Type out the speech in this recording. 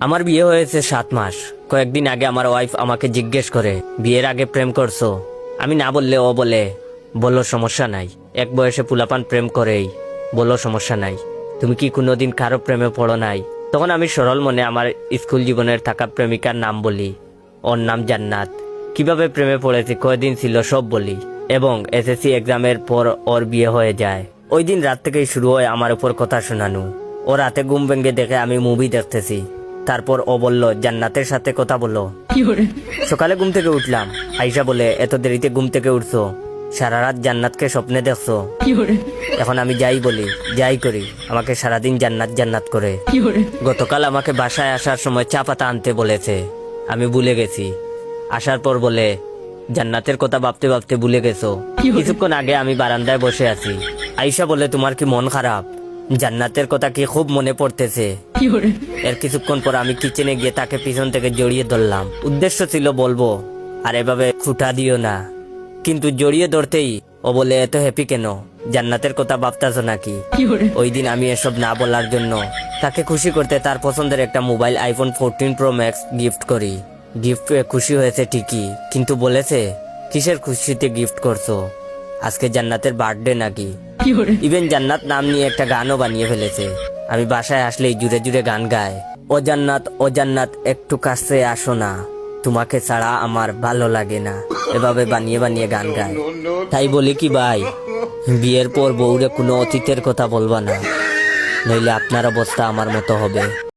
আমার বিয়ে হয়েছে 7 মাস। কয়েকদিন আগে আমার ওয়াইফ আমাকে জিজ্ঞেস করে, বিয়ের আগে প্রেম করছো? আমি না বললে ও বলে, বললো সমস্যা নাই, এক বয়সে পুলাপান প্রেম করেই, বললো সমস্যা নাই, তুমি কি কোনোদিন কারো প্রেমে পড়ো নাই? তখন আমি সরল মনে আমার স্কুল জীবনের থাকা প্রেমিকার নাম বলি। ওর নাম জান্নাত। কিভাবে প্রেমে পড়েছি, কয়দিন ছিল সব বলি, এবং এসএসসি এক্সামের পর ওর বিয়ে হয়ে যায়। ওই দিন রাত থেকেই শুরু হয় আমার উপর কথা শোনানো। ও রাতে ঘুম ভেঙে দেখে আমি মুভি দেখতেছি। তারপর ও বলল, জান্নাতের সাথে কথা বলো। সকালে ঘুম থেকে উঠলাম। আইসা বলে, এত দেরিতে ঘুম থেকে উঠছো? সারা রাত জান্নাতকে স্বপ্নে দেখছো? এখন আমি যাই বলি, যাই করি, আমাকে সারাদিন জান্নাত জান্নাত করে। গতকাল আমাকে বাসায় আসার সময় চা পাতা আনতে বলেছে, আমি ভুলে গেছি। আসার পর বলে, জান্নাতের কথা ভাবতে ভাবতে ভুলে গেছো? কিছুক্ষণ আগে আমি বারান্দায় বসে আছি। আইসা বলে, তোমার কি মন খারাপ? জান্নাতের কথা কি খুব মনে পড়তেছে? এর কিছুক্ষণ পর আমি কিচেনে গিয়ে তাকে পিছন থেকে জড়িয়ে ধরলাম। উদ্দেশ্য ছিল বলবো, আর এভাবে ছুটা দিও না, কিন্তু জড়িয়ে ধরতেই ও বলে, এত হ্যাপি কেন? জান্নাতের কথা ভাবতেছো নাকি? ওই দিন আমি এসব না বলার জন্য তাকে খুশি করতে তার পছন্দের একটা mobile iPhone 14 pro max gift করি। গিফট পেয়ে খুশি হয়েছে ঠিকই, কিন্তু বলেছে, কিসের খুশিতে গিফট করছো? আজকে জান্নাতের বার্থডে নাকি? ইভেন জান্নাত নাম নিয়ে একটা গানও বানিয়ে ফেলেছে। আমি বাসায় আসলেই জুড়ে জুড়ে গান গায়, ও জান্নাত, ও জান্নাত, একটু কাছে আসো না, তোমাকে ছাড়া আমার ভালো লাগে না, এভাবে বানিয়ে বানিয়ে গান গায়। তাই বলি কি ভাই, বিয়ের পর বউরে কোনো অতীতের কথা বলবা না, নইলে আপনার অবস্থা আমার মতো হবে।